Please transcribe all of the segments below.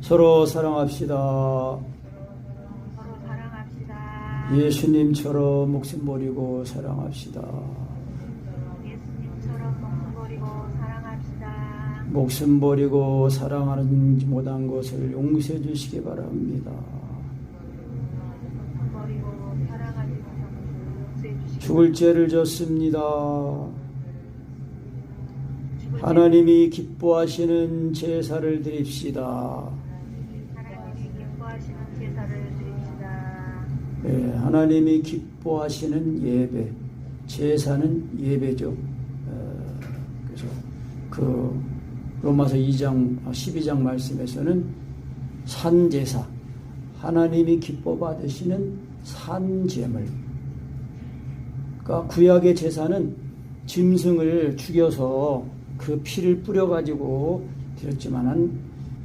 서로 사랑합시다. 서로 사랑합시다. 예수님처럼 목숨 버리고 사랑합시다. 예수님처럼 목숨 버리고 사랑합시다. 목숨 버리고 사랑하는 못한 것을 용서해 주시기 바랍니다. 목숨 버리고 사랑하지 못한 것을 용서해 주시기 죽을 죄를 졌습니다. 하나님이 기뻐하시는 제사를 드립시다. 하나님이 기뻐하시는 제사를 드립시다. 네, 하나님이 기뻐하시는 예배, 제사는 예배죠. 그래서 그 로마서 2장, 12장 말씀에서는 산제사, 하나님이 기뻐 받으시는 산제물. 그러니까 구약의 제사는 짐승을 죽여서 그 피를 뿌려가지고 드렸지만은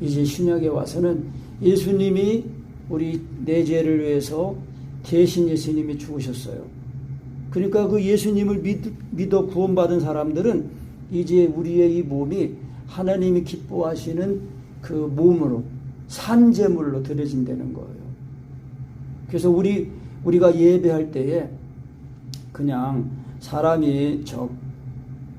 이제 신약에 와서는 예수님이 우리 내 죄를 위해서 대신 예수님이 죽으셨어요. 그러니까 그 예수님을 믿어 구원받은 사람들은 이제 우리의 이 몸이 하나님이 기뻐하시는 그 몸으로 산제물로 드려진다는 거예요. 그래서 우리가 예배할 때에 그냥 사람이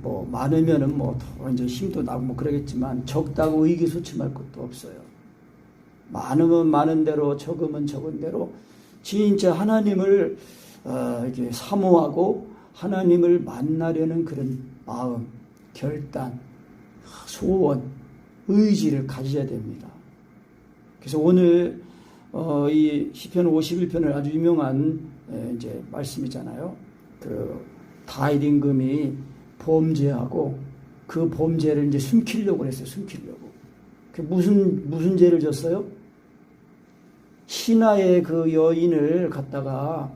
뭐 많으면은 뭐 더 이제 힘도 나고 뭐 그러겠지만 적다고 의기소침할 것도 없어요. 많으면 많은 대로 적으면 적은 대로 진짜 하나님을 이렇게 사모하고 하나님을 만나려는 그런 마음, 결단, 소원, 의지를 가져야 됩니다. 그래서 오늘 이 시편 51편을 아주 유명한 이제 말씀이잖아요. 그 다윗 임금이 범죄하고 그 범죄를 이제 숨기려고 했어요. 숨기려고. 그 무슨 죄를 졌어요? 신하의 그 여인을 갖다가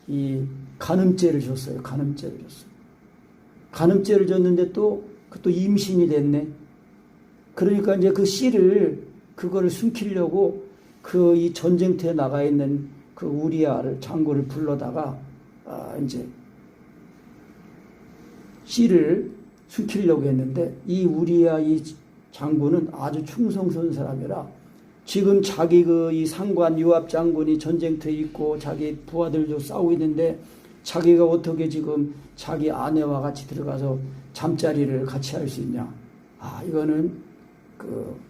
이 간음죄를 졌어요. 간음죄를 졌어요. 간음죄를 졌는데 또 임신이 됐네. 그러니까 이제 그 씨를 그거를 숨기려고 그 이 전쟁터에 나가 있는 그 우리아를 장군을 불러다가 이제 씨를 숨기려고 했는데 이 우리아 이 장군은 아주 충성스러운 사람이라 지금 자기 이 상관 요압 장군이 전쟁터에 있고 자기 부하들도 싸우고 있는데 자기가 어떻게 지금 자기 아내와 같이 들어가서 잠자리를 같이 할 수 있냐? 이거는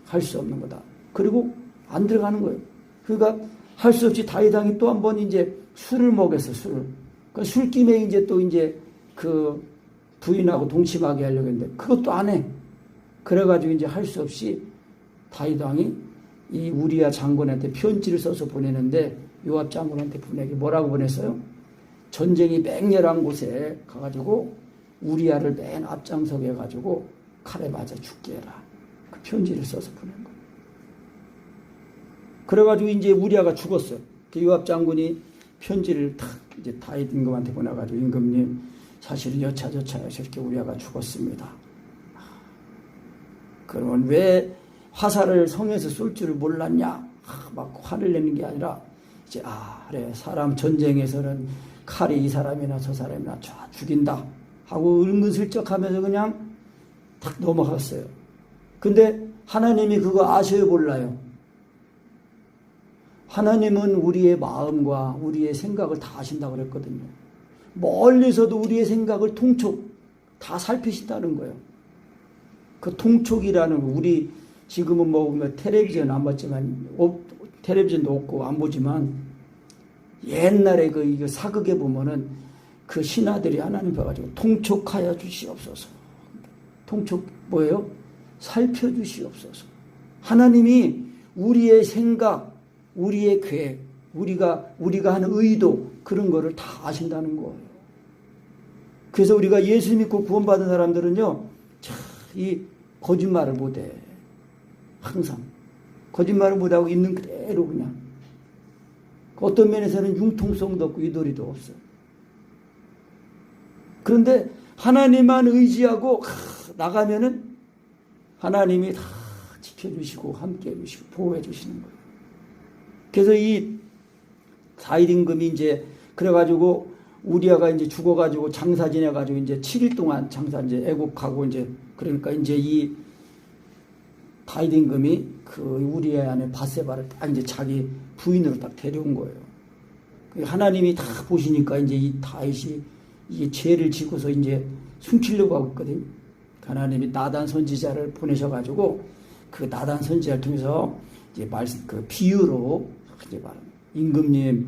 할 수 없는 거다. 그리고 안 들어가는 거예요. 그러니까 할 수 없이 다윗 왕이 또 한 번 이제 술을 먹였어, 술을. 그 술김에 이제 또 이제 그 부인하고 동침하게 하려고 했는데 그것도 안 해. 그래가지고 이제 할 수 없이 다윗 왕이 이 우리아 장군한테 편지를 써서 보내는데 요압 장군한테 보내기 뭐라고 보냈어요? 전쟁이 맹렬한 곳에 가가지고 우리아를 맨 앞장서게 해가지고 칼에 맞아 죽게 해라. 그 편지를 써서 보낸 거예요. 그래가지고 이제 우리아가 죽었어요. 그 요압 장군이 편지를 탁 이제 다윗 임금한테 보내가지고 임금님 사실은 여차저차해서 이렇게 우리아가 죽었습니다. 그러면 왜 화살을 성에서 쏠 줄을 몰랐냐? 막 화를 내는 게 아니라 이제 그래 사람 전쟁에서는 칼이 이 사람이나 저 사람이나 죽인다 하고 은근슬쩍 하면서 그냥 탁 넘어갔어요. 근데 하나님이 그거 아셔요 몰라요? 하나님은 우리의 마음과 우리의 생각을 다 아신다고 그랬거든요. 멀리서도 우리의 생각을 통촉 다 살피신다는 거예요. 그 통촉이라는 우리 지금은 뭐 텔레비전 안 봤지만 텔레비전도 없고 안 보지만 옛날에 이거 사극에 보면은 그 신하들이 하나님 봐가지고 통촉하여 주시옵소서. 통촉 뭐예요? 살펴주시옵소서. 하나님이 우리의 생각, 우리의 계획, 우리가 하는 의도 그런 거를 다 아신다는 거예요. 그래서 우리가 예수 믿고 구원받은 사람들은요, 이 거짓말을 못해. 항상 거짓말을 못하고 있는 그대로 그냥 어떤 면에서는 융통성도 없고 유도리도 없어요. 그런데 하나님만 의지하고 나가면은 하나님이 다 지켜주시고 함께해 주시고 보호해 주시는 거예요. 그래서 이 다윗 임금이 이제 그래가지고 우리아가 이제 죽어가지고 장사 지내가지고 이제 7일 동안 장사 이제 애국하고 이제 그러니까 이제 이 다윗 임금이 그 우리의 아내 바세바를 딱 이제 자기 부인으로 딱 데려온 거예요. 하나님이 다 보시니까 이제 이 다윗이 이게 죄를 지고서 이제 숨기려고 하고 있거든요. 하나님이 나단 선지자를 보내셔가지고 그 나단 선지자를 통해서 이제 말씀 그 비유로 이제 말합니다. 임금님,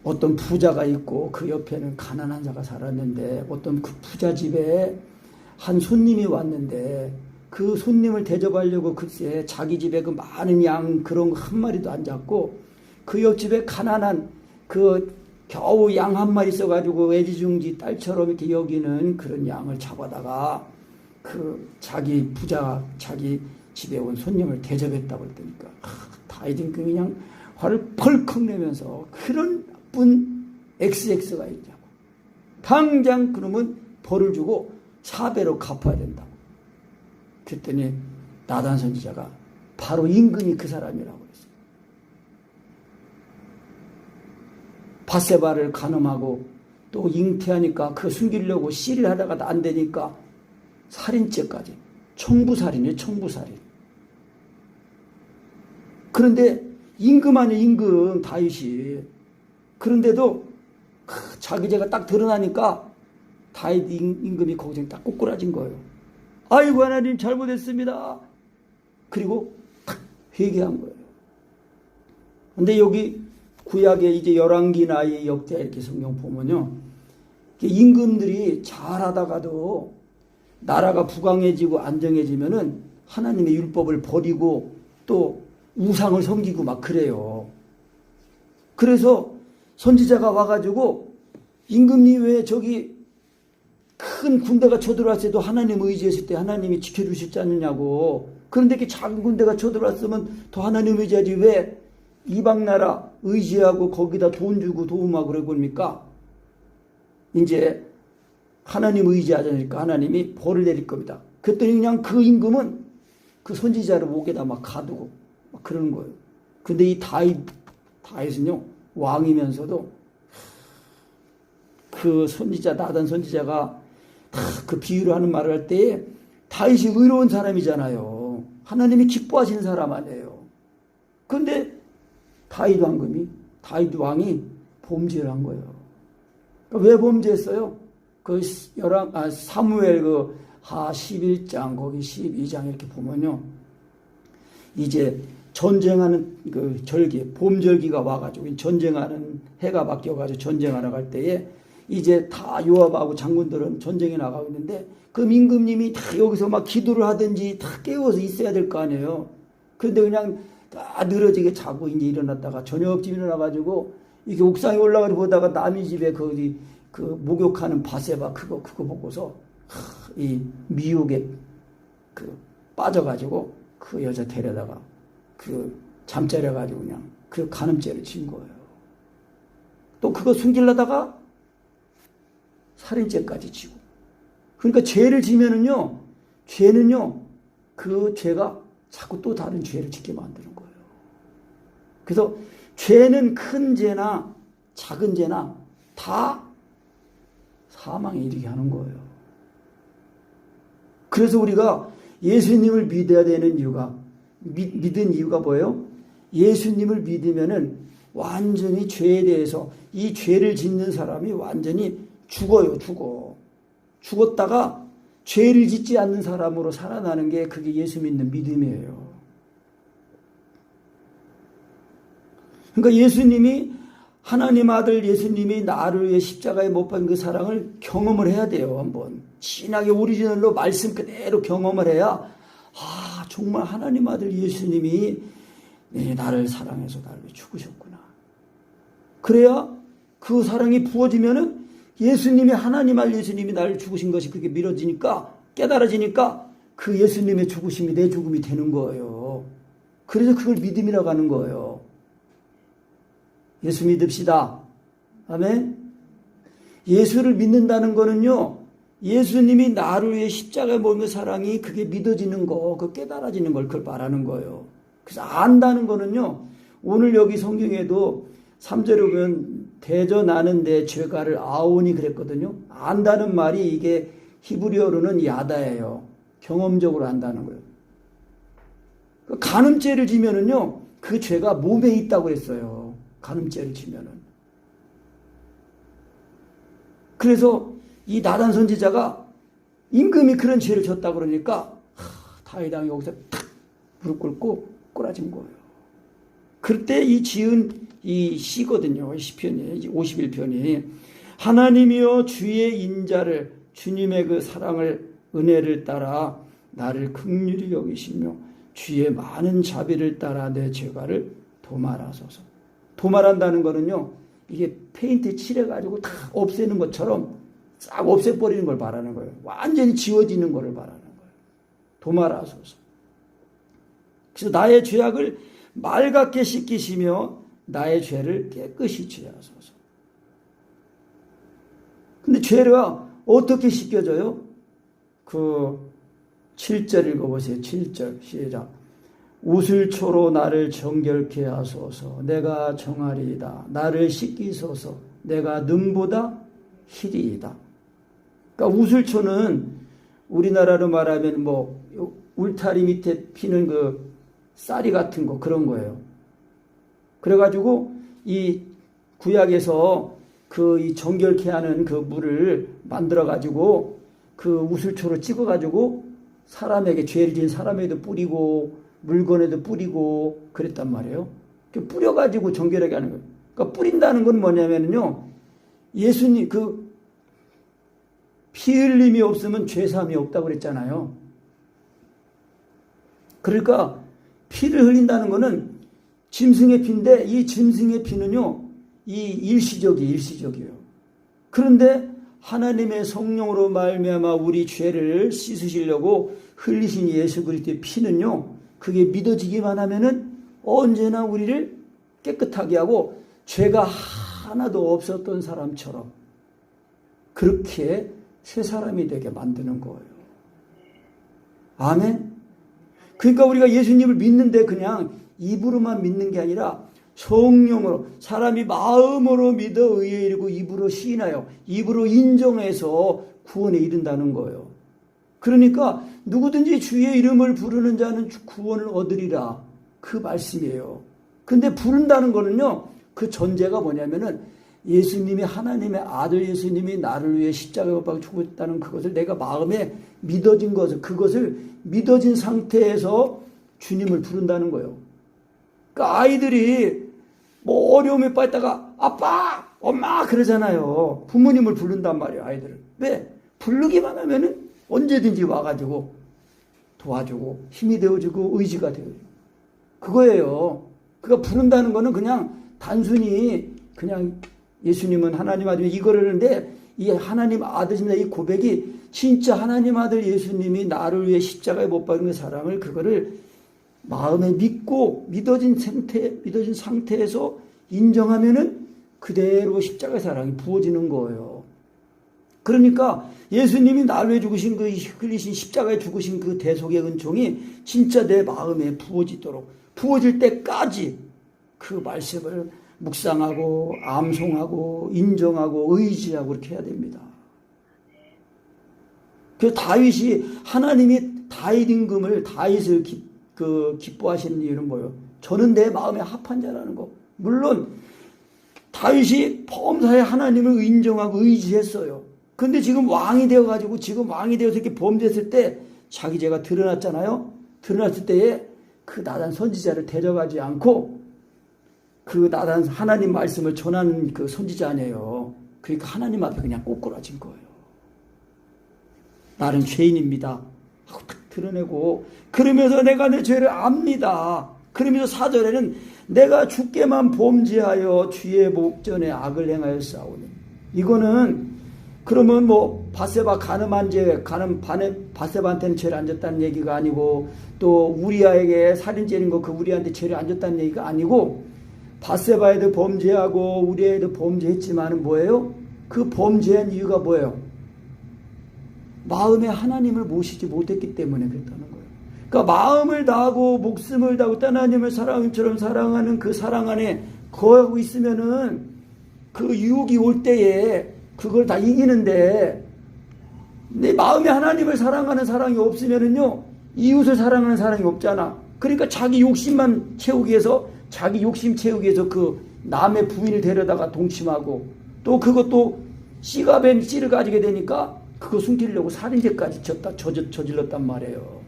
어떤 부자가 있고 그 옆에는 가난한 자가 살았는데 어떤 그 부자 집에 한 손님이 왔는데 그 손님을 대접하려고 글쎄 자기 집에 그 많은 양 그런 거 한 마리도 안 잡고 그 옆집에 가난한 그 겨우 양 한 마리 있어가지고 애지중지 딸처럼 이렇게 여기는 그런 양을 잡아다가 그 자기 부자 자기 집에 온 손님을 대접했다고 그랬더니까 다윗은 그냥 화를 펄컥 내면서 그런 나쁜 XX가 있냐고. 당장 그러면 벌을 주고 4배로 갚아야 된다고. 그랬더니 나단 선지자가 바로 임금이 그 사람이라고 그랬어요. 바세바를 간음하고 또 잉태하니까 그 숨기려고 시를 하다가 안 되니까 살인죄까지. 청부살인이에요. 청부살인. 그런데 임금 아니에요. 임금 다윗이. 그런데도 자기 죄가 딱 드러나니까 다윗 임금이 거기서 딱 꼬꾸라진 거예요. 아이고 하나님 잘못했습니다. 그리고 딱 회개한 거예요. 근데 여기 구약에 이제 열왕기나 이 역대 이렇게 성경 보면요, 임금들이 잘하다가도 나라가 부강해지고 안정해지면은 하나님의 율법을 버리고 또 우상을 섬기고 막 그래요. 그래서 선지자가 와가지고 임금님 왜 저기 큰 군대가 쳐들어왔을 때도 하나님 의지했을 때 하나님이 지켜주시지 않느냐고. 그런데 이렇게 작은 군대가 쳐들어왔으면 더 하나님 의지하지 왜 이방 나라 의지하고 거기다 돈 주고 도움하고 그래 봅니까? 이제 하나님 의지하자니까 하나님이 벌을 내릴 겁니다. 그랬더니 그냥 그 임금은 그 선지자를 목에다 막 가두고 막 그러는 거예요. 근데 이 다윗은요, 왕이면서도 그 선지자, 나단 선지자가 다 그 비유를 하는 말을 할 때에 다윗이 의로운 사람이잖아요. 하나님이 기뻐하시는 사람 아니에요. 그런데 다윗 왕이 범죄를 한 거예요. 왜 범죄했어요? 그 사무엘 그 하 11장 거기 12장 이렇게 보면요, 이제 전쟁하는 그 절기, 봄절기가 와가지고 전쟁하는 해가 바뀌어가지고 전쟁하러 갈 때에 이제 다 요압하고 장군들은 전쟁에 나가고 있는데 그 임금님이 다 여기서 막 기도를 하든지 다 깨워서 있어야 될 거 아니에요. 그런데 그냥 다 늘어지게 자고 이제 일어났다가 저녁쯤 일어나가지고 이게 옥상에 올라가서 보다가 남의 집에 그 목욕하는 바세바 그거 보고서 이 미혹에 그 빠져가지고 그 여자 데려다가 그 잠자려가지고 그냥 그 간음죄를 진 거예요. 또 그거 숨기려다가 살인죄까지 지고. 그러니까 죄를 지면은요, 죄는요, 그 죄가 자꾸 또 다른 죄를 짓게 만드는 거예요. 그래서 죄는 큰 죄나 작은 죄나 다 사망에 이르게 하는 거예요. 그래서 우리가 예수님을 믿어야 되는 이유가, 믿은 이유가 뭐예요? 예수님을 믿으면은 완전히 죄에 대해서 이 죄를 짓는 사람이 완전히 죽어요. 죽었다가 죄를 짓지 않는 사람으로 살아나는 게 그게 예수 믿는 믿음이에요. 그러니까 예수님이 하나님 아들 예수님이 나를 위해 십자가에 못 박은 그 사랑을 경험을 해야 돼요. 한번 진하게 오리지널로 말씀 그대로 경험을 해야 정말 하나님 아들 예수님이 나를 사랑해서 나를 위해 죽으셨구나. 그래야 그 사랑이 부어지면은 예수님이 하나님 알 예수님이 나를 죽으신 것이 그게 믿어지니까 깨달아지니까 그 예수님의 죽으심이 내 죽음이 되는 거예요. 그래서 그걸 믿음이라고 하는 거예요. 예수 믿읍시다. 아멘. 예수를 믿는다는 거는요, 예수님이 나를 위해 십자가에 못 박은 사랑이 그게 믿어지는 거, 그 깨달아지는 걸 그걸 말하는 거예요. 그래서 안다는 거는요, 오늘 여기 성경에도 3절에 보면 대저 나는 내 죄가를 아오니 그랬거든요. 안다는 말이 이게 히브리어로는 야다예요. 경험적으로 안다는 거예요. 간음죄를 지면은요, 그 죄가 몸에 있다고 그랬어요. 간음죄를 지면은. 그래서 이 나단 선지자가 임금이 그런 죄를 졌다 그러니까 다윗 왕이 여기서 탁 무릎 꿇고 꼬라진 거예요. 그때 이 지은 이 시거든요. 시편이 51편이 하나님이여 주의 인자를 주님의 그 사랑을 은혜를 따라 나를 긍휼히 여기시며 주의 많은 자비를 따라 내 죄가를 도말하소서. 도말한다는 거는요, 이게 페인트 칠해가지고 다 없애는 것처럼 싹 없애버리는 걸 말하는 거예요. 완전히 지워지는 것을 말하는 거예요. 도말하소서. 그래서 나의 죄악을 맑게 씻기시며 나의 죄를 깨끗이 제하소서. 근데 죄가 어떻게 씻겨져요? 그 7절 읽어보세요. 7절 시작. 우슬초로 나를 정결케 하소서. 내가 정하리이다. 나를 씻기소서. 내가 눈보다 희리이다. 그러니까 우슬초는 우리나라로 말하면 뭐 울타리 밑에 피는 그 쌀이 같은 거 그런 거예요. 그래가지고 이 구약에서 그 이 정결케 하는 그 물을 만들어가지고 그 우슬초로 찍어가지고 사람에게 죄를 지은 사람에도 뿌리고 물건에도 뿌리고 그랬단 말이에요. 뿌려가지고 정결하게 하는 거예요. 그러니까 뿌린다는 건 뭐냐면요, 예수님 그 피 흘림이 없으면 죄사함이 없다고 그랬잖아요. 그러니까 피를 흘린다는 거는 짐승의 피인데 이 짐승의 피는요, 이 일시적이에요. 그런데 하나님의 성령으로 말미암아 우리 죄를 씻으시려고 흘리신 예수 그리스도의 피는요, 그게 믿어지기만 하면은 언제나 우리를 깨끗하게 하고 죄가 하나도 없었던 사람처럼 그렇게 새 사람이 되게 만드는 거예요. 아멘. 그러니까 우리가 예수님을 믿는데 그냥 입으로만 믿는 게 아니라 성령으로, 사람이 마음으로 믿어 의에 이르고 입으로 시인하여 입으로 인정해서 구원에 이른다는 거예요. 그러니까 누구든지 주의 이름을 부르는 자는 구원을 얻으리라, 그 말씀이에요. 근데 부른다는 거는요, 그 전제가 뭐냐면은 예수님이, 하나님의 아들 예수님이 나를 위해 십자가에 못 박혀 죽었다는 그것을 내가 마음에 믿어진 것을, 그것을 믿어진 상태에서 주님을 부른다는 거예요. 그러니까 아이들이 뭐 어려움에 빠졌다가 아빠, 엄마 그러잖아요. 부모님을 부른단 말이에요, 아이들을. 왜? 부르기만 하면은 언제든지 와가지고 도와주고 힘이 되어주고 의지가 되어주고 그거예요. 그러니까 부른다는 거는 그냥 단순히 그냥 예수님은 하나님 아들 이거를 하는데, 이 하나님 아들입니다, 이 고백이 진짜 하나님 아들 예수님이 나를 위해 십자가에 못 박은 사랑을, 그거를 마음에 믿고 믿어진 상태에서 인정하면은 그대로 십자가의 사랑이 부어지는 거예요. 그러니까 예수님이 나를 위해 죽으신 그 흘리신 십자가에 죽으신 그 대속의 은총이 진짜 내 마음에 부어지도록, 부어질 때까지 그 말씀을 묵상하고 암송하고 인정하고 의지하고 그렇게 해야 됩니다. 그래서 다윗이, 하나님이 다윗 임금을, 다윗을 기뻐하시는 이유는 뭐예요? 저는 내 마음에 합한 자라는 거. 물론 다윗이 범사에 하나님을 인정하고 의지했어요. 근데 지금 왕이 되어가지고, 지금 왕이 되어서 이렇게 범죄했을 때 자기 죄가 드러났잖아요. 드러났을 때에 그 나단 선지자를 데려가지 않고 그 나단 하나님 말씀을 전하는 그 선지자 아니에요. 그러니까 하나님 앞에 그냥 꼬꾸라진 거예요. 나는 죄인입니다 하고 딱 드러내고, 그러면서 내가 내 죄를 압니다. 그러면서 4절에는 내가 주께만 범죄하여 주의 목전에 악을 행하여 싸우니, 이거는 그러면 뭐 바세바 간음한 죄, 바세바한테는 죄를 안 졌다는 얘기가 아니고, 또 우리아에게 살인 죄인 거 그 우리한테 죄를 안 졌다는 얘기가 아니고, 바세바에도 범죄하고 우리아에도 범죄했지만은 뭐예요? 그 범죄한 이유가 뭐예요? 마음에 하나님을 모시지 못했기 때문에 그랬다는 거예요. 그러니까 마음을 다하고 목숨을 다하고 하나님을 사랑처럼 사랑하는 그 사랑 안에 거하고 있으면은 그 유혹이 올 때에 그걸 다 이기는데, 내 마음에 하나님을 사랑하는 사랑이 없으면은요, 이웃을 사랑하는 사랑이 없잖아. 그러니까 자기 욕심만 채우기 위해서, 자기 욕심 채우기 위해서 그 남의 부인을 데려다가 동침하고, 또 그것도 씨가 뱀 씨를 가지게 되니까 그거 숨기려고 살인죄까지 저질렀단 말이에요.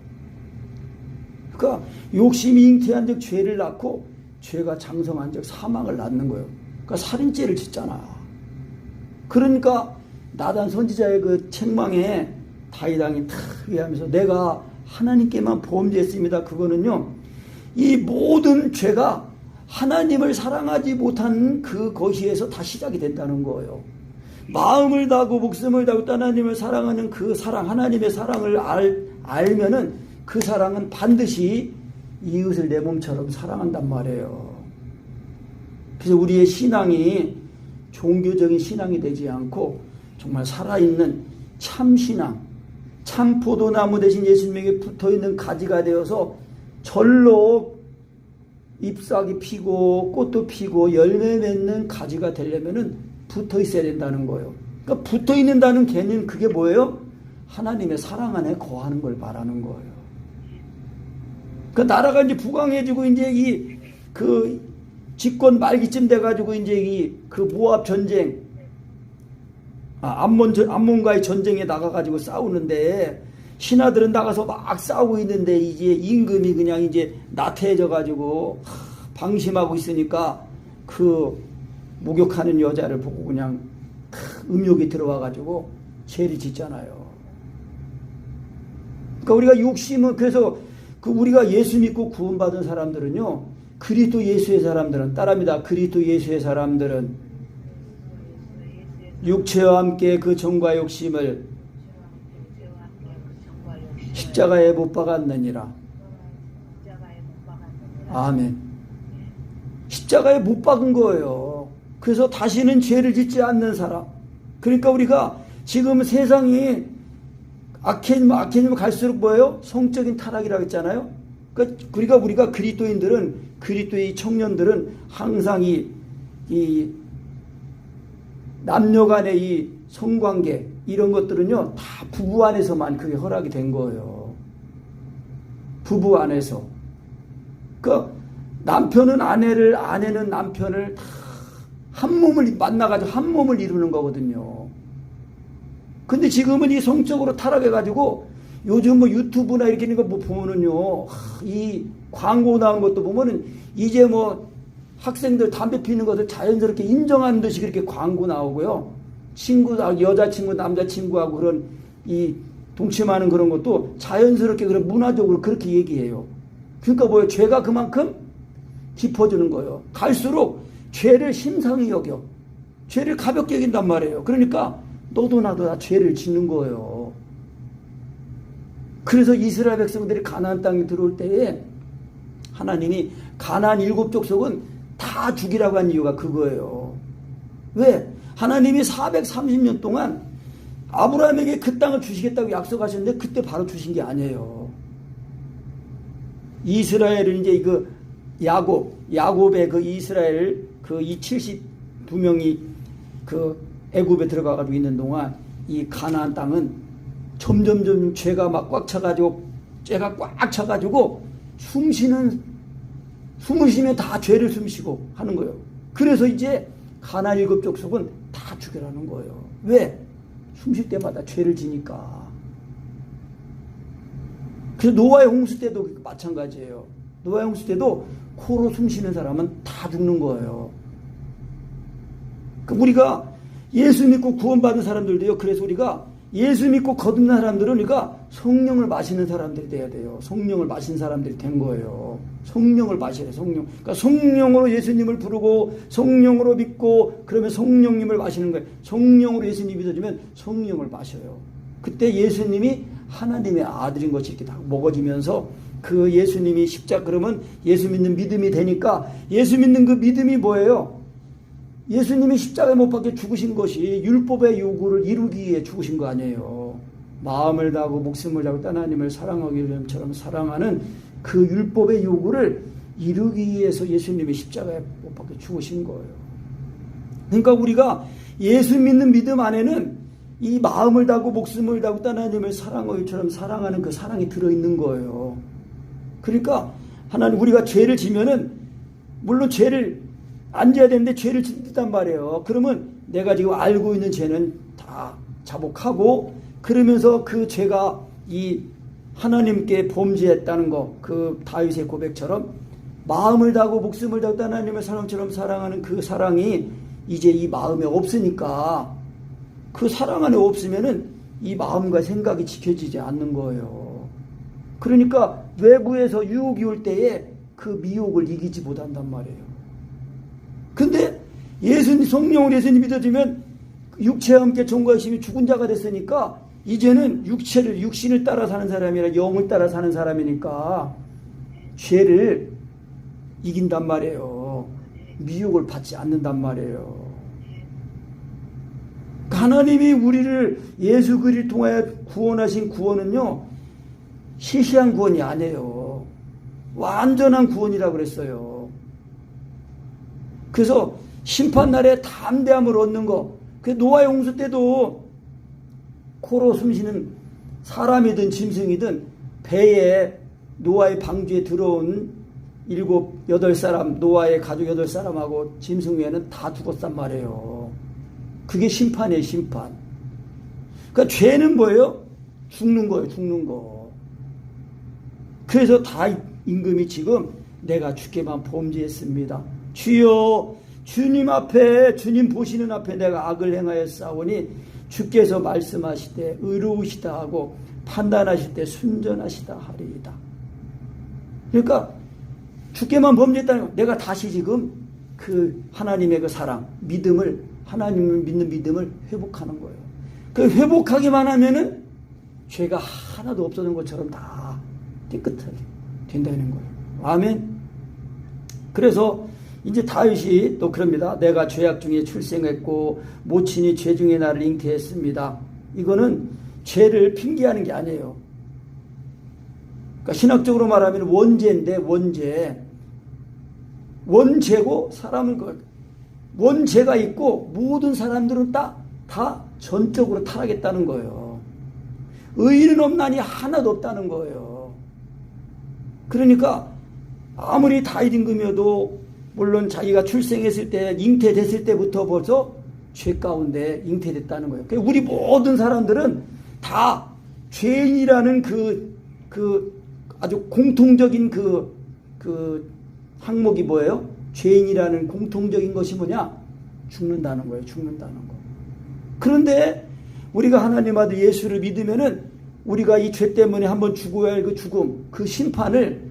그러니까 욕심이 잉태한 적 죄를 낳고, 죄가 장성한 적 사망을 낳는 거예요. 그러니까 살인죄를 짓잖아. 그러니까 나단 선지자의 그 책망에 다윗 왕이 탁 얘기하면서, 내가 하나님께만 범죄했습니다. 그거는요, 이 모든 죄가 하나님을 사랑하지 못한 그것에서 다 시작이 된다는 거예요. 마음을 다하고 목숨을 다하고 하나님을 사랑하는 그 사랑, 하나님의 사랑을 알면은 그 사랑은 반드시 이웃을 내 몸처럼 사랑한단 말이에요. 그래서 우리의 신앙이 종교적인 신앙이 되지 않고 정말 살아있는 참신앙, 참 포도나무 대신 예수님에게 붙어있는 가지가 되어서 절로 잎사귀 피고 꽃도 피고 열매 맺는 가지가 되려면은 붙어 있어야 된다는 거예요. 그러니까 붙어 있는다는 개념, 그게 뭐예요? 하나님의 사랑 안에 거하는 걸 말하는 거예요. 그 나라가 이제 부강해지고 이제 그 집권 말기쯤 돼가지고 이제 그 모압 전쟁, 암몬과의 전쟁에 나가가지고 싸우는데, 신하들은 나가서 막 싸우고 있는데 이제 임금이 그냥 이제 나태해져가지고 방심하고 있으니까 그 목욕하는 여자를 보고 그냥 음욕이 들어와가지고 죄를 짓잖아요. 그러니까 우리가 욕심은, 그래서 그 우리가 예수 믿고 구원받은 사람들은요, 그리스도 예수의 사람들은, 따라합니다. 그리스도 예수의 사람들은 육체와 함께 그 정과 욕심을 십자가에 못 박았느니라. 아멘. 십자가에 못 박은 거예요. 그래서 다시는 죄를 짓지 않는 사람. 그러니까 우리가 지금 세상이 악해지면 갈수록 뭐예요? 성적인 타락이라고 했잖아요. 그러니까 우리가 그리스도인들은, 그리스도의 청년들은 항상 이 남녀 간의 이 성관계, 이런 것들은요, 다 부부 안에서만 그게 허락이 된 거예요. 부부 안에서. 그 남편은 아내를, 아내는 남편을 다 한 몸을 만나가지고 한 몸을 이루는 거거든요. 근데 지금은 이 성적으로 타락해가지고 요즘 뭐 유튜브나 이렇게 있는 거 뭐 보면은요, 이 광고 나온 것도 보면은 이제 뭐 학생들 담배 피는 것을 자연스럽게 인정하는 듯이 그렇게 광고 나오고요. 여자친구, 남자친구하고 그런 이 동침하는 그런 것도 자연스럽게 그런 문화적으로 그렇게 얘기해요. 그러니까 뭐예요? 죄가 그만큼 깊어지는 거예요. 갈수록 죄를 심상히 여겨. 죄를 가볍게 여긴단 말이에요. 그러니까 너도 나도 다 죄를 짓는 거예요. 그래서 이스라엘 백성들이 가나안 땅에 들어올 때에 하나님이 가나안 7족속은 다 죽이라고 한 이유가 그거예요. 왜? 하나님이 430년 동안 아브라함에게 그 땅을 주시겠다고 약속하셨는데 그때 바로 주신 게 아니에요. 이스라엘은 이제 그 야곱의 그 이스라엘 그 이 72명이 그 애굽에 들어가가지고 있는 동안 이 가나안 땅은 점점점 죄가 막 꽉 차가지고, 죄가 꽉 차가지고 숨을 쉬면 다 죄를 숨쉬고 하는 거예요. 그래서 이제 가나안 7족속은 다 죽여라는 거예요. 왜? 숨쉴 때마다 죄를 지니까. 그래서 노아의 홍수 때도 마찬가지예요. 노아의 홍수 때도 코로 숨쉬는 사람은 다 죽는 거예요. 우리가 예수 믿고 구원받은 사람들도요, 그래서 우리가 예수 믿고 거듭난 사람들은 우리가 성령을 마시는 사람들이 돼야 돼요. 성령을 마신 사람들이 된 거예요. 성령을 마셔야 돼요. 성령. 그러니까 성령으로 예수님을 부르고 성령으로 믿고 그러면 성령님을 마시는 거예요. 성령으로 예수님 믿어주면 성령을 마셔요. 그때 예수님이 하나님의 아들인 것이 이렇게 다 먹어지면서 그 예수님이 십자가, 그러면 예수 믿는 믿음이 되니까, 예수 믿는 그 믿음이 뭐예요? 예수님이 십자가에 못 박혀 죽으신 것이 율법의 요구를 이루기 위해 죽으신 거 아니에요. 마음을 다하고 목숨을 다하고 하나님을 사랑하기처럼 사랑하는 그 율법의 요구를 이루기 위해서 예수님이 십자가에 못 박혀 죽으신 거예요. 그러니까 우리가 예수 믿는 믿음 안에는 이 마음을 다하고 목숨을 다하고 하나님을 사랑하기처럼 사랑하는 그 사랑이 들어있는 거예요. 그러니까 하나님 우리가 죄를 지면은 물론 죄를 안 져야 되는데 죄를 짓단 말이에요. 그러면 내가 지금 알고 있는 죄는 다 자복하고 그러면서 그 죄가 이 하나님께 범죄했다는 거, 그 다윗의 고백처럼 마음을 다하고 목숨을 다하고 하나님의 사랑처럼 사랑하는 그 사랑이 이제 이 마음에 없으니까 그 사랑 안에 없으면은 이 마음과 생각이 지켜지지 않는 거예요. 그러니까 외부에서 유혹이 올 때에 그 미혹을 이기지 못한단 말이에요. 근데 예수님, 성령을 예수님 믿어주면 육체와 함께 종과 의심이 죽은 자가 됐으니까 이제는 육신을 따라 사는 사람이 아니라 영을 따라 사는 사람이니까 죄를 이긴단 말이에요. 미혹을 받지 않는단 말이에요. 하나님이 우리를 예수 그리스도를 통하여 구원하신 구원은요, 시시한 구원이 아니에요. 완전한 구원이라고 그랬어요. 그래서 심판날에 담대함을 얻는 거, 그 노아의 홍수 때도 코로 숨쉬는 사람이든 짐승이든 배에 노아의 방주에 들어온 7, 8사람, 노아의 가족 8사람하고 짐승 외에는 다 죽었단 말이에요. 그게 심판이에요, 심판. 그러니까 죄는 뭐예요? 죽는 거예요, 죽는 거. 그래서 다 임금이 지금 내가 주께만 범죄했습니다. 주여, 주님 앞에, 주님 보시는 앞에 내가 악을 행하였사오니 주께서 말씀하실 때 의로우시다 하고 판단하실 때 순전하시다 하리이다. 그러니까 주께만 범죄했다는 거, 내가 다시 지금 그 하나님의 그 사랑, 믿음을, 하나님을 믿는 믿음을 회복하는 거예요. 그 회복하기만 하면은 죄가 하나도 없어진 것처럼 다 깨끗하게 된다는 거예요. 아멘. 그래서 이제 다윗이 또 그럽니다. 내가 죄악 중에 출생했고 모친이 죄 중에 나를 잉태했습니다. 이거는 죄를 핑계하는 게 아니에요. 그러니까 신학적으로 말하면 원죄인데 원죄고 사람은 원죄가 있고 모든 사람들은 다 전적으로 타락했다는 거예요. 의인은 없나니 하나도 없다는 거예요. 그러니까 아무리 다윗 임금이어도 물론 자기가 출생했을 때 잉태됐을 때부터 벌써 죄 가운데 잉태됐다는 거예요. 그러니까 우리 모든 사람들은 다 죄인이라는 그 아주 공통적인 그 항목이 뭐예요? 죄인이라는 공통적인 것이 뭐냐? 죽는다는 거예요. 죽는다는 거. 그런데 우리가 하나님 아들 예수를 믿으면은 우리가 이 죄 때문에 한번 죽어야 할 그 죽음, 그 심판을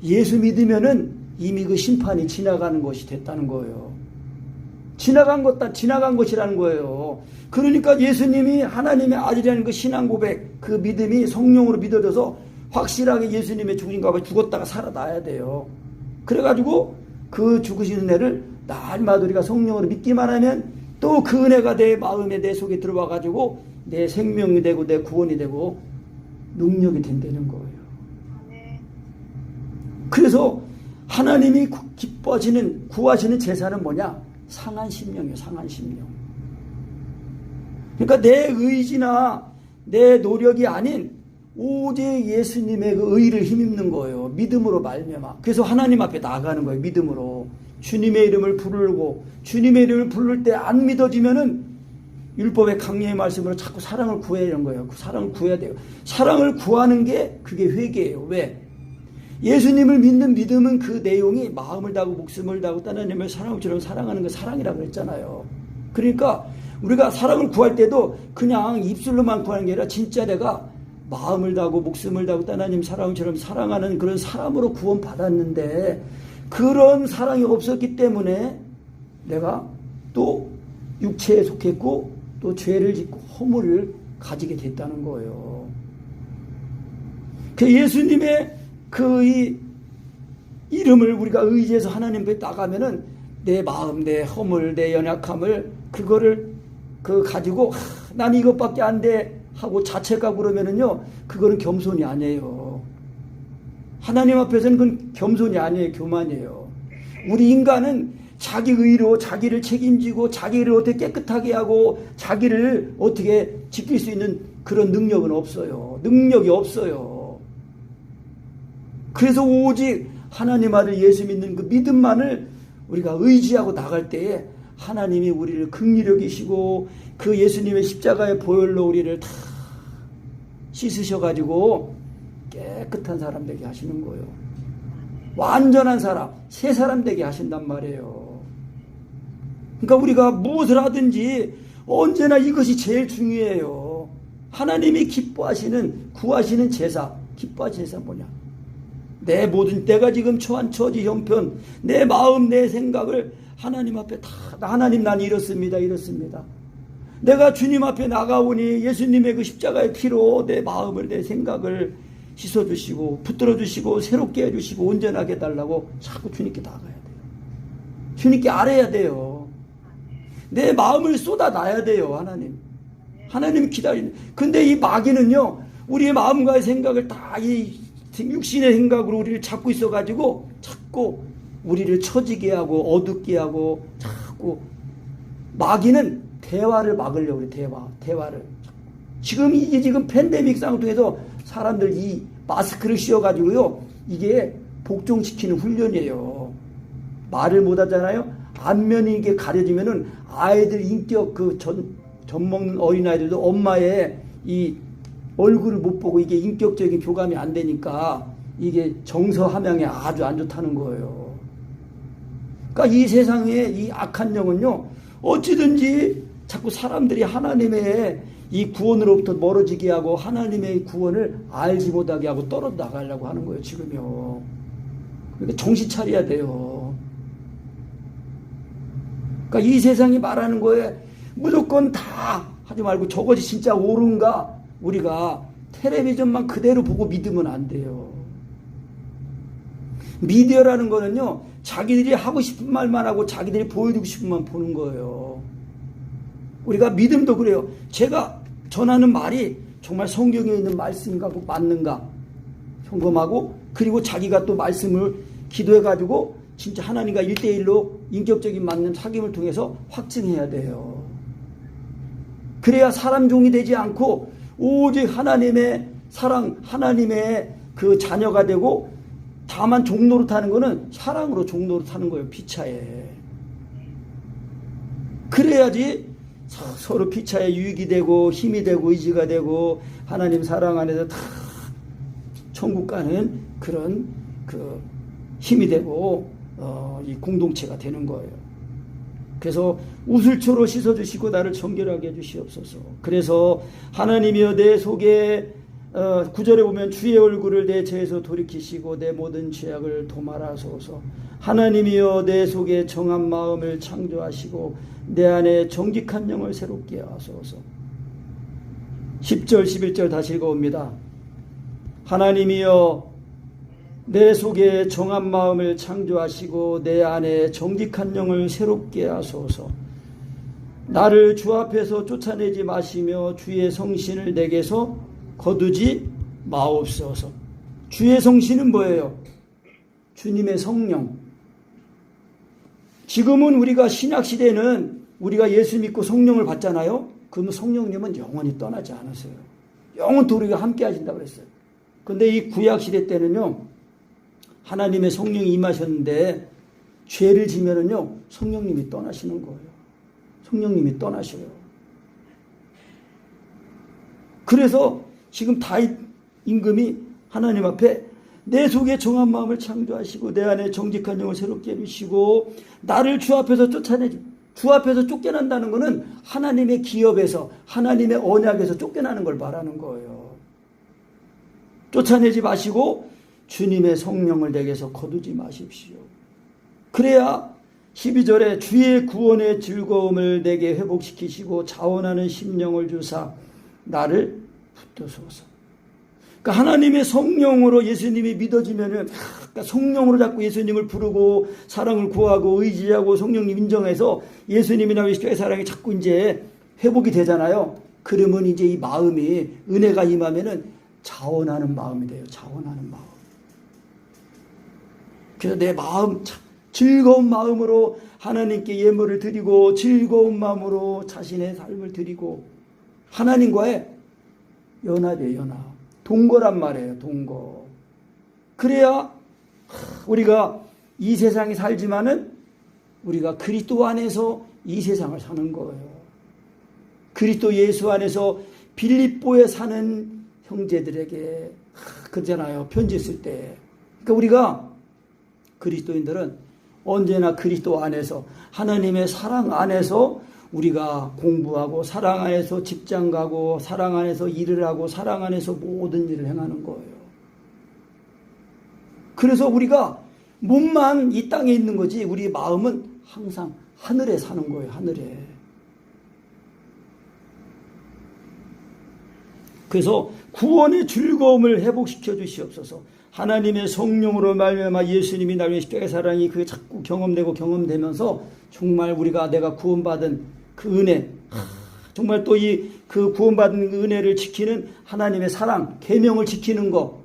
예수 믿으면은 이미 그 심판이 지나가는 것이 됐다는 거예요. 지나간 것이라는 거예요. 그러니까 예수님이 하나님의 아들이라는 그 신앙 고백, 그 믿음이 성령으로 믿어져서 확실하게 예수님의 죽으신가 죽었다가 살아나야 돼요. 그래가지고 그 죽으신 은혜를 날마다 우리가 성령으로 믿기만 하면 또 그 은혜가 내 마음에 내 속에 들어와가지고 내 생명이 되고 내 구원이 되고 능력이 된다는 거예요. 그래서 하나님이 기뻐지는 구하시는 제사는 뭐냐? 상한 심령이에요. 상한 심령. 그러니까 내 의지나 내 노력이 아닌 오직 예수님의 그 의를 힘입는 거예요. 믿음으로 말미암아. 그래서 하나님 앞에 나가는 거예요. 믿음으로. 주님의 이름을 부르고 주님의 이름을 부를 때 안 믿어지면은 율법의 강령의 말씀으로 자꾸 사랑을 구해야 하는 거예요. 그 사랑을 구해야 돼요. 사랑을 구하는 게 그게 회개예요. 왜? 예수님을 믿는 믿음은 그 내용이 마음을 다하고 목숨을 다하고 하나님을 사랑처럼 사랑하는 그 사랑이라고 그랬잖아요. 그러니까 우리가 사랑을 구할 때도 그냥 입술로만 구하는 게 아니라 진짜 내가 마음을 다하고 목숨을 다하고 하나님 사랑처럼 사랑하는 그런 사람으로 구원받았는데 그런 사랑이 없었기 때문에 내가 또 육체에 속했고 또 죄를 짓고 허물을 가지게 됐다는 거예요. 그 예수님의 그 이름을 우리가 의지해서 하나님 앞에 나가면은 내 마음, 내 허물, 내 연약함을 그거를 가지고 난 이것밖에 안 돼 하고 자책하고 그러면은요 그거는 겸손이 아니에요. 하나님 앞에서는 그건 겸손이 아니에요. 교만이에요. 우리 인간은 자기 의로 자기를 책임지고 자기를 어떻게 깨끗하게 하고 자기를 어떻게 지킬 수 있는 그런 능력은 없어요. 능력이 없어요. 그래서 오직 하나님 아들 예수 믿는 그 믿음만을 우리가 의지하고 나갈 때에 하나님이 우리를 긍휼히 여기시고 그 예수님의 십자가의 보혈로 우리를 다 씻으셔가지고 깨끗한 사람 되게 하시는 거예요. 완전한 사람, 새 사람 되게 하신단 말이에요. 그러니까 우리가 무엇을 하든지 언제나 이것이 제일 중요해요. 하나님이 기뻐하시는, 구하시는 제사, 기뻐하시는 제사 뭐냐? 내 모든 때가 지금 처한 처지 형편, 내 마음, 내 생각을 하나님 앞에 다, 하나님 난 이렇습니다. 내가 주님 앞에 나가오니 예수님의 그 십자가의 피로 내 마음을, 내 생각을 씻어주시고 붙들어주시고 새롭게 해주시고 온전하게 해달라고 자꾸 주님께 나가야 돼요. 주님께 아뢰야 돼요. 내 마음을 쏟아놔야 돼요. 하나님 기다리는. 근데 이 마귀는요, 우리의 마음과의 생각을 다 이 육신의 생각으로 우리를 잡고 있어가지고 자꾸 우리를 처지게 하고 어둡게 하고 자꾸 마귀는 대화를 막으려고 그래. 대화를. 지금 팬데믹 상황에서 사람들 이 마스크를 씌워가지고요, 이게 복종시키는 훈련이에요. 말을 못 하잖아요. 안면이 이게 가려지면은 아이들 인격 젖 먹는 어린아이들도 엄마의 이 얼굴을 못 보고 이게 인격적인 교감이 안 되니까 이게 정서 함양에 아주 안 좋다는 거예요. 그러니까 이 세상에 이 악한 영은요, 어찌든지 자꾸 사람들이 하나님의 이 구원으로부터 멀어지게 하고 하나님의 구원을 알지 못하게 하고 떨어져 나가려고 하는 거예요, 지금요. 그러니까 정신 차려야 돼요. 그러니까 이 세상이 말하는 거에 무조건 다 하지 말고 저것이 진짜 옳은가 우리가 텔레비전만 그대로 보고 믿으면 안 돼요. 미디어라는 거는요, 자기들이 하고 싶은 말만 하고 자기들이 보여주고 싶은 만 보는 거예요. 우리가 믿음도 그래요. 제가 전하는 말이 정말 성경에 있는 말씀인가 맞는가 점검하고, 그리고 자기가 또 말씀을 기도해가지고 진짜 하나님과 1대1로 인격적인 맞는 사귐을 통해서 확증해야 돼요. 그래야 사람 종이 되지 않고 오직 하나님의 사랑, 하나님의 그 자녀가 되고, 다만 종로로 타는 거는 사랑으로 종로로 타는 거예요, 피차에. 그래야지 서로 피차에 유익이 되고 힘이 되고 의지가 되고 하나님 사랑 안에서 다 천국 가는 그런 그 힘이 되고 이 공동체가 되는 거예요. 그래서 우슬초로 씻어주시고 나를 정결하게 해주시옵소서. 그래서 하나님이여 내 속에 9절에 보면 주의 얼굴을 내 죄에서 돌이키시고 내 모든 죄악을 도말하소서. 하나님이여 내 속에 정한 마음을 창조하시고 내 안에 정직한 영을 새롭게 하소서. 10절 11절 다시 읽어봅니다. 하나님이여 내 속에 정한 마음을 창조하시고 내 안에 정직한 영을 새롭게 하소서. 나를 주 앞에서 쫓아내지 마시며 주의 성신을 내게서 거두지 마옵소서. 주의 성신은 뭐예요? 주님의 성령. 지금은 우리가 신약시대는 우리가 예수 믿고 성령을 받잖아요. 그러면 성령님은 영원히 떠나지 않으세요. 영원토록 우리가 함께 하신다고 그랬어요. 근데 이 구약시대 때는요, 하나님의 성령이 임하셨는데 죄를 지면은요, 성령님이 떠나시는 거예요. 성령님이 떠나셔요. 그래서 지금 다윗 임금이 하나님 앞에 내 속에 정한 마음을 창조하시고 내 안에 정직한 영을 새롭게 해주시고 나를 주 앞에서 주 앞에서 쫓겨난다는 것은 하나님의 기업에서 하나님의 언약에서 쫓겨나는 걸 말하는 거예요. 쫓아내지 마시고 주님의 성령을 내게서 거두지 마십시오. 그래야 12절에 주의 구원의 즐거움을 내게 회복시키시고 자원하는 심령을 주사 나를 붙드소서. 그러니까 하나님의 성령으로 예수님이 믿어지면은, 그러니까 성령으로 자꾸 예수님을 부르고 사랑을 구하고 의지하고 성령님 인정해서 예수님이나 예수님의 사랑이 자꾸 이제 회복이 되잖아요. 그러면 이제 이 마음이 은혜가 임하면은 자원하는 마음이 돼요. 자원하는 마음. 그래서 내 마음 즐거운 마음으로 하나님께 예물을 드리고 즐거운 마음으로 자신의 삶을 드리고 하나님과의 연합이에요. 연합. 동거란 말이에요. 동거. 그래야 우리가 이 세상에 살지만은 우리가 그리스도 안에서 이 세상을 사는 거예요. 그리스도 예수 안에서 빌립보에 사는 형제들에게 그러잖아요. 편지 쓸 때. 그러니까 우리가 그리스도인들은 언제나 그리스도 안에서 하나님의 사랑 안에서 우리가 공부하고 사랑 안에서 직장 가고 사랑 안에서 일을 하고 사랑 안에서 모든 일을 행하는 거예요. 그래서 우리가 몸만 이 땅에 있는 거지 우리 마음은 항상 하늘에 사는 거예요. 하늘에. 그래서 구원의 즐거움을 회복시켜 주시옵소서. 하나님의 성령으로 말미암아 예수님이 나를 위해 십자가의 사랑이 그게 자꾸 경험되면서 정말 우리가 내가 구원받은 그 은혜, 정말 또 이 그 구원받은 은혜를 지키는 하나님의 사랑, 계명을 지키는 것,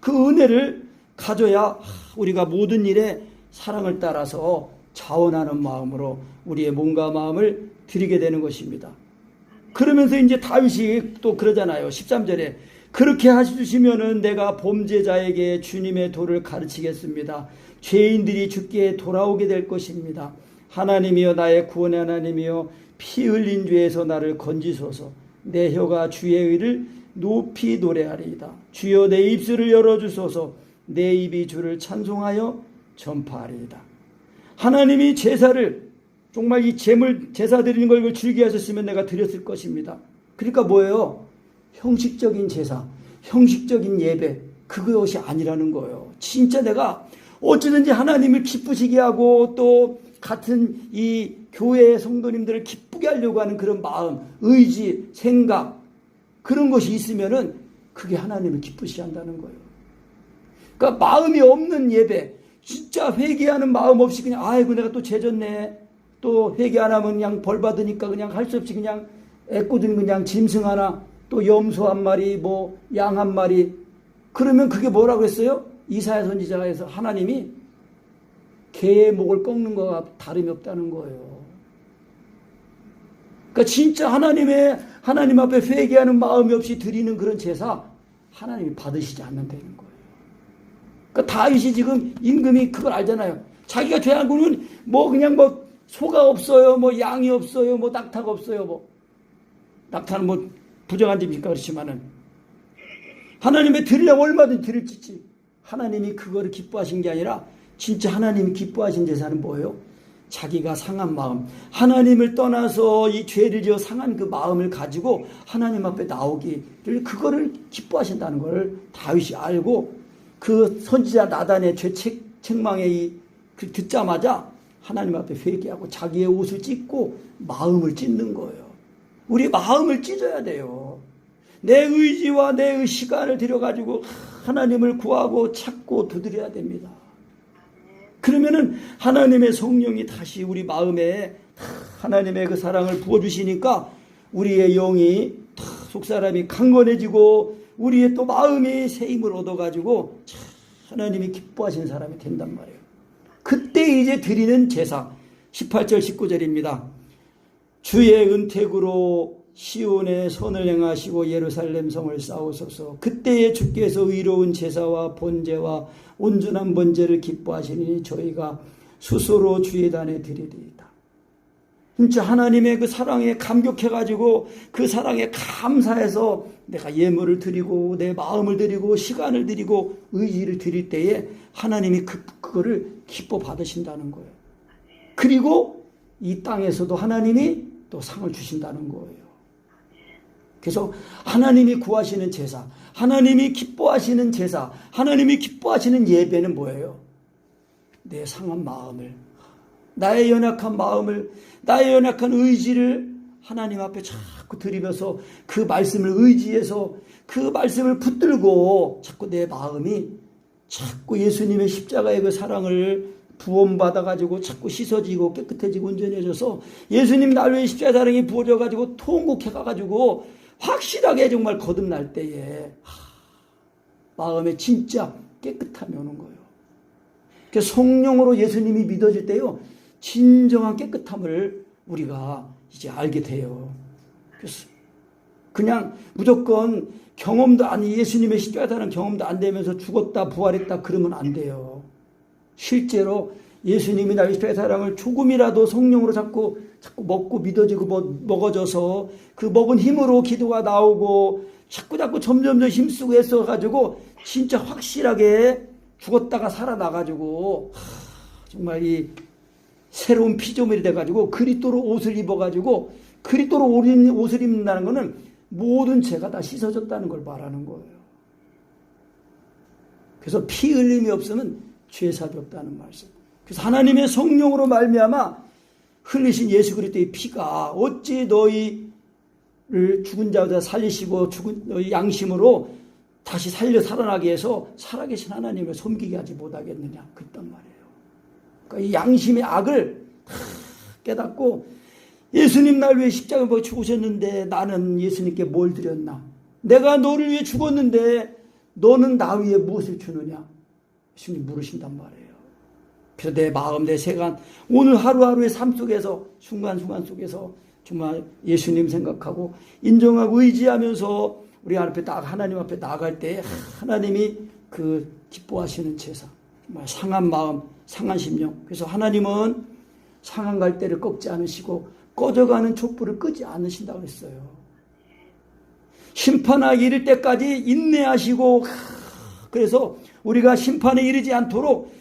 그 은혜를 가져야 우리가 모든 일에 사랑을 따라서 자원하는 마음으로 우리의 몸과 마음을 드리게 되는 것입니다. 그러면서 이제 다윗이 또 그러잖아요. 13절에 그렇게 하시면은 내가 범죄자에게 주님의 도를 가르치겠습니다. 죄인들이 주께 돌아오게 될 것입니다. 하나님이여 나의 구원의 하나님이여 피 흘린 죄에서 나를 건지소서. 내 혀가 주의 의를 높이 노래하리이다. 주여 내 입술을 열어주소서. 내 입이 주를 찬송하여 전파하리이다. 하나님이 제사를 정말 이 제사 드리는 걸 즐기하셨으면 내가 드렸을 것입니다. 그러니까 뭐예요? 형식적인 제사, 형식적인 예배, 그것이 아니라는 거예요. 진짜 내가 어찌든지 하나님을 기쁘시게 하고 또 같은 이 교회의 성도님들을 기쁘게 하려고 하는 그런 마음, 의지, 생각, 그런 것이 있으면은 그게 하나님을 기쁘시게 한다는 거예요. 그러니까 마음이 없는 예배, 진짜 회개하는 마음 없이 그냥 아이고 내가 또 죄졌네, 또 회개 안 하면 그냥 벌 받으니까 그냥 할 수 없이 그냥 애꿎은 그냥 짐승 하나, 또 염소 한 마리, 뭐 양 한 마리, 그러면 그게 뭐라고 했어요? 이사야 선지자가 해서 하나님이 개의 목을 꺾는 것과 다름이 없다는 거예요. 그러니까 진짜 하나님 앞에 회개하는 마음이 없이 드리는 그런 제사 하나님이 받으시지 않는다는 거예요. 그러니까 다윗이 지금 임금이 그걸 알잖아요. 자기가 죄한 거는 뭐 그냥 뭐 소가 없어요, 뭐 양이 없어요, 뭐 낙타가 없어요, 뭐 낙타는 뭐 부정한 점이니까 그렇지만은 하나님의 드리려면 얼마든지 드릴지, 하나님이 그거를 기뻐하신 게 아니라 진짜 하나님이 기뻐하신 제사는 뭐예요? 자기가 상한 마음, 하나님을 떠나서 이 죄를 지어 상한 그 마음을 가지고 하나님 앞에 나오기를, 그거를 기뻐하신다는 걸 다윗이 알고 그 선지자 나단의 책망에 그 듣자마자 하나님 앞에 회개하고 자기의 옷을 찢고 마음을 찢는 거예요. 우리 마음을 찢어야 돼요. 내 의지와 내 시간을 들여가지고 하나님을 구하고 찾고 두드려야 됩니다. 그러면은 하나님의 성령이 다시 우리 마음에 하나님의 그 사랑을 부어주시니까 우리의 영이 속사람이 강건해지고 우리의 또 마음이 새 힘을 얻어가지고 하나님이 기뻐하시는 사람이 된단 말이에요. 그때 이제 드리는 제사 18절 19절입니다. 주의 은택으로 시온의 선을 행하시고 예루살렘 성을 쌓으소서. 그때에 주께서 의로운 제사와 번제와 온전한 번제를 기뻐하시니 저희가 스스로 주의 단에 드리리이다. 진짜 하나님의 그 사랑에 감격해가지고 그 사랑에 감사해서 내가 예물을 드리고 내 마음을 드리고 시간을 드리고 의지를 드릴 때에 하나님이 그거를 기뻐 받으신다는 거예요. 그리고 이 땅에서도 하나님이 또 상을 주신다는 거예요. 그래서 하나님이 구하시는 제사, 하나님이 기뻐하시는 제사, 하나님이 기뻐하시는 예배는 뭐예요? 내 상한 마음을, 나의 연약한 마음을, 나의 연약한 의지를 하나님 앞에 자꾸 드리면서 그 말씀을 의지해서 그 말씀을 붙들고 자꾸 내 마음이 자꾸 예수님의 십자가의 그 사랑을 부원받아가지고 자꾸 씻어지고 깨끗해지고 온전해져서 예수님 나를 위해 십자가 사랑이 부어져가지고 통곡해가지고 확실하게 정말 거듭날 때에 마음에 진짜 깨끗함이 오는 거예요. 그래서 성령으로 예수님이 믿어질 때요, 진정한 깨끗함을 우리가 이제 알게 돼요. 그래서 그냥 무조건 경험도 아니 예수님의 십자가라는 경험도 안 되면서 죽었다 부활했다 그러면 안 돼요. 실제로 예수님이 나의 사랑을 조금이라도 성령으로 자꾸 먹고 믿어지고 먹어져서 그 먹은 힘으로 기도가 나오고 자꾸 점점 힘쓰고 애써가지고 진짜 확실하게 죽었다가 살아나가지고 정말 이 새로운 피조물이 돼가지고 그리스도로 옷을 입어가지고 그리스도로 옷을 입는다는 것은 모든 죄가 다 씻어졌다는 걸 말하는 거예요. 그래서 피 흘림이 없으면 죄사도 없다는 말씀. 그래서 하나님의 성령으로 말미암아 흘리신 예수 그리스도의 피가 어찌 너희를 죽은 자보다 살리시고 너희 양심으로 다시 살아나게 해서 살아계신 하나님을 섬기게 하지 못하겠느냐 그랬단 말이에요. 그러니까 이 양심의 악을 깨닫고 예수님 날 위해 십자가에 못 죽으셨는데 나는 예수님께 뭘 드렸나? 내가 너를 위해 죽었는데 너는 나 위해 무엇을 주느냐? 예수님 물으신단 말이에요. 그래서 내 마음, 내 세간, 오늘 하루하루의 삶 속에서 순간순간 속에서 정말 예수님 생각하고 인정하고 의지하면서 우리 앞에 하나님 앞에 나아갈 때 하나님이 그 기뻐하시는 제사, 정말 상한 마음, 상한 심령. 그래서 하나님은 상한 갈대를 꺾지 않으시고 꺼져가는 촛불을 끄지 않으신다고 했어요. 심판하기 이를 때까지 인내하시고, 그래서 우리가 심판에 이르지 않도록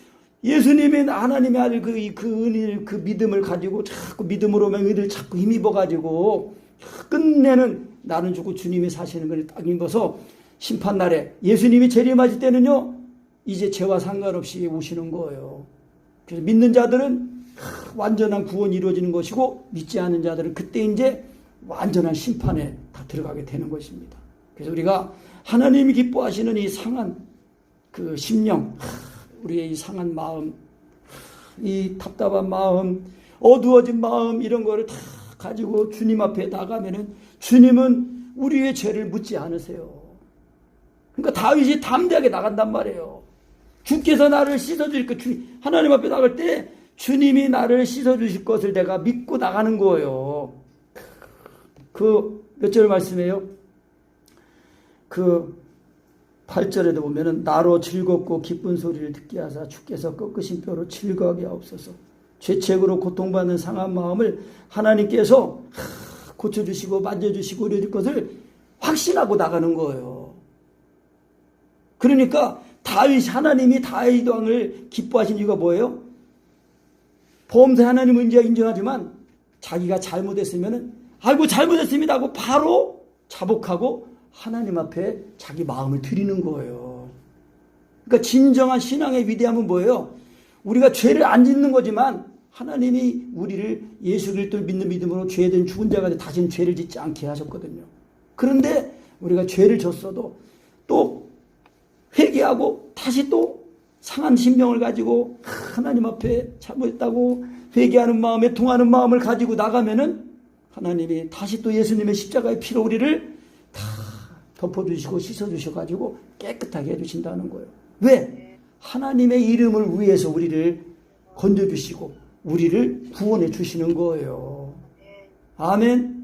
예수님의 하나님의 아들 그 은혜를 그 믿음을 가지고 자꾸 믿음으로 의를 자꾸 힘입어가지고 끝내는 나는 죽고 주님이 사시는 걸 딱 입어서 심판날에 예수님이 재림하실 때는요 이제 죄와 상관없이 오시는 거예요. 그래서 믿는 자들은 완전한 구원이 이루어지는 것이고 믿지 않는 자들은 그때 이제 완전한 심판에 다 들어가게 되는 것입니다. 그래서 우리가 하나님이 기뻐하시는 이 상한 그 심령, 우리의 이 상한 마음, 이 답답한 마음, 어두워진 마음 이런 거를 다 가지고 주님 앞에 나가면은 주님은 우리의 죄를 묻지 않으세요. 그러니까 다윗이 담대하게 나간단 말이에요. 주께서 나를 씻어줄 것, 하나님 앞에 나갈 때 주님이 나를 씻어주실 것을 내가 믿고 나가는 거예요. 그 몇 절 말씀이에요? 그 8절에도 보면은 나로 즐겁고 기쁜 소리를 듣게 하사 주께서 꺾으신 뼈로 즐거하게 하옵소서. 죄책으로 고통받는 상한 마음을 하나님께서 고쳐주시고 만져주시고 이럴 것을 확신하고 나가는 거예요. 그러니까 하나님이 다윗 왕을 기뻐하신 이유가 뭐예요? 범죄 하나님은 이제 인정하지만 자기가 잘못했으면은 아이고 잘못했습니다 하고 바로 자복하고 하나님 앞에 자기 마음을 드리는 거예요. 그러니까 진정한 신앙의 위대함은 뭐예요? 우리가 죄를 안 짓는 거지만 하나님이 우리를 예수 그리스도를 믿는 믿음으로 죄된 죽은 자가 다시는 죄를 짓지 않게 하셨거든요. 그런데 우리가 죄를 졌어도 또 회개하고 다시 또 상한 심령을 가지고 하나님 앞에 잘못했다고 회개하는 마음에 통하는 마음을 가지고 나가면은 하나님이 다시 또 예수님의 십자가의 피로 우리를 다 덮어주시고 씻어주셔가지고 깨끗하게 해주신다는 거예요. 왜? 하나님의 이름을 위해서 우리를 건져주시고 우리를 구원해 주시는 거예요. 아멘.